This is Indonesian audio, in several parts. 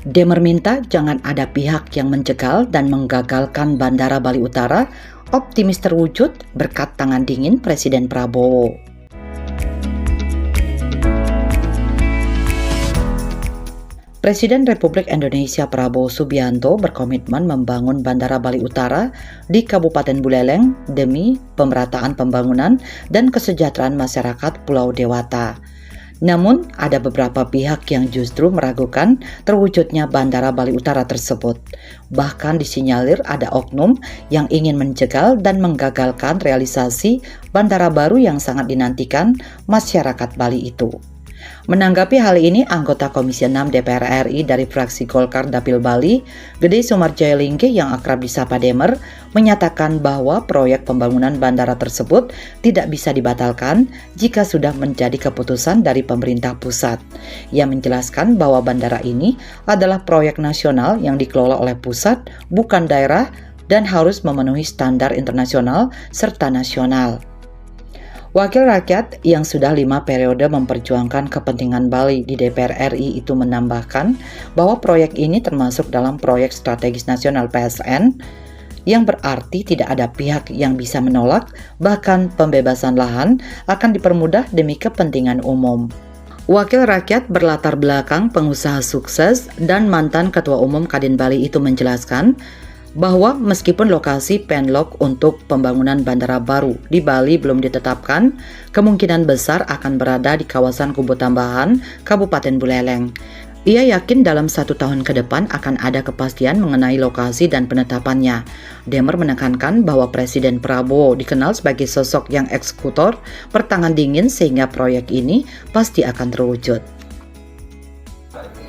Demer minta jangan ada pihak yang menjegal dan menggagalkan Bandara Bali Utara, optimis terwujud berkat tangan dingin Presiden Prabowo. Presiden Republik Indonesia Prabowo Subianto berkomitmen membangun Bandara Bali Utara di Kabupaten Buleleng demi pemerataan pembangunan dan kesejahteraan masyarakat Pulau Dewata. Namun, ada beberapa pihak yang justru meragukan terwujudnya Bandara Bali Utara tersebut. Bahkan disinyalir ada oknum yang ingin menjegal dan menggagalkan realisasi bandara baru yang sangat dinantikan masyarakat Bali itu. Menanggapi hal ini, anggota Komisi 6 DPR RI dari fraksi Golkar Dapil Bali, Gede Sumarjayalingge yang akrab disapa Demer, menyatakan bahwa proyek pembangunan bandara tersebut tidak bisa dibatalkan jika sudah menjadi keputusan dari pemerintah pusat. Ia menjelaskan bahwa bandara ini adalah proyek nasional yang dikelola oleh pusat, bukan daerah, dan harus memenuhi standar internasional serta nasional. Wakil rakyat yang sudah 5 periode memperjuangkan kepentingan Bali di DPR RI itu menambahkan bahwa proyek ini termasuk dalam proyek strategis nasional PSN, yang berarti tidak ada pihak yang bisa menolak, bahkan pembebasan lahan akan dipermudah demi kepentingan umum. Wakil rakyat berlatar belakang pengusaha sukses dan mantan Ketua Umum Kadin Bali itu menjelaskan bahwa meskipun lokasi penlok untuk pembangunan bandara baru di Bali belum ditetapkan, kemungkinan besar akan berada di kawasan Kubu Tambahan, Kabupaten Buleleng. Ia yakin dalam 1 tahun ke depan akan ada kepastian mengenai lokasi dan penetapannya. Demer menekankan bahwa Presiden Prabowo dikenal sebagai sosok yang eksekutor, bertangan dingin sehingga proyek ini pasti akan terwujud.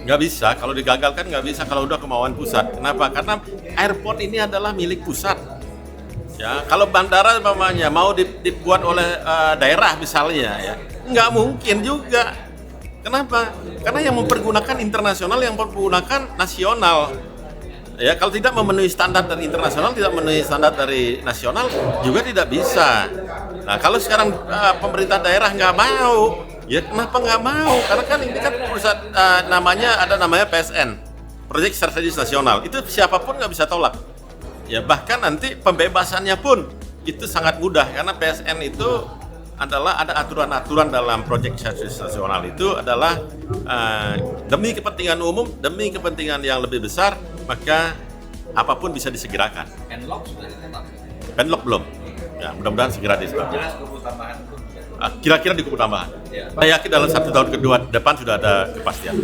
Nggak bisa, kalau digagalkan nggak bisa kalau udah kemauan pusat. Kenapa? Karena airport ini adalah milik pusat. Ya, kalau bandara namanya mau dibuat oleh daerah misalnya, ya nggak mungkin juga. Kenapa? Karena yang mempergunakan internasional, yang mempergunakan nasional. Ya, kalau tidak memenuhi standar dari internasional, tidak memenuhi standar dari nasional juga tidak bisa. Nah, kalau sekarang pemerintah daerah nggak mau, ya kenapa nggak mau? Karena kan ini kan pusat namanya PSN, Proyek Strategis Nasional. Itu siapapun nggak bisa tolak. Ya bahkan nanti pembebasannya pun itu sangat mudah karena PSN itu adalah ada aturan-aturan dalam Proyek Strategis Nasional itu adalah demi kepentingan umum, demi kepentingan yang lebih besar, maka apapun bisa disegerakan. Penlok sudah ditetapkan? Penlok belum. Ya mudah-mudahan segera ditetapkan. Jelas Kubu Tambahan pun. Kira-kira di Kubu Tambahan. Ya. Saya yakin dalam 1 tahun kedua depan sudah ada kepastian.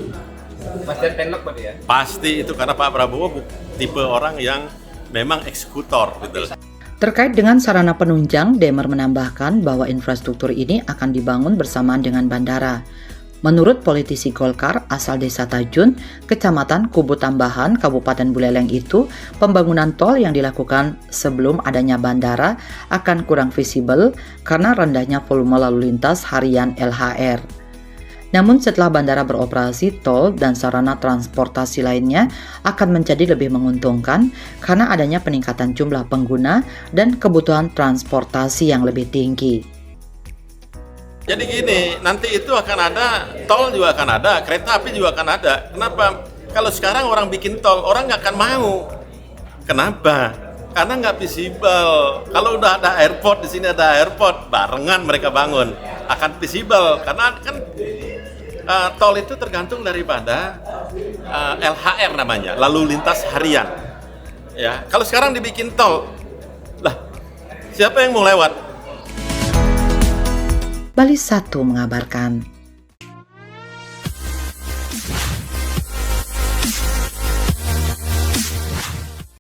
Kepastian penlok berarti ya? Pasti itu karena Pak Prabowo tipe orang yang memang eksekutor gitu. Terkait dengan sarana penunjang, Demer menambahkan bahwa infrastruktur ini akan dibangun bersamaan dengan bandara. Menurut politisi Golkar asal Desa Tajun, Kecamatan Kubu Tambahan, Kabupaten Buleleng itu, pembangunan tol yang dilakukan sebelum adanya bandara akan kurang visible karena rendahnya volume lalu lintas harian LHR. Namun setelah bandara beroperasi, tol dan sarana transportasi lainnya akan menjadi lebih menguntungkan karena adanya peningkatan jumlah pengguna dan kebutuhan transportasi yang lebih tinggi. Jadi gini, nanti itu akan ada, tol juga akan ada, kereta api juga akan ada. Kenapa? Kalau sekarang orang bikin tol, orang nggak akan mau. Kenapa? Karena nggak visible. Kalau udah ada airport, di sini ada airport, barengan mereka bangun. Akan visible, karena kan tol itu tergantung daripada LHR namanya, lalu lintas harian. Ya, kalau sekarang dibikin tol, lah siapa yang mau lewat? Bali 1 mengabarkan.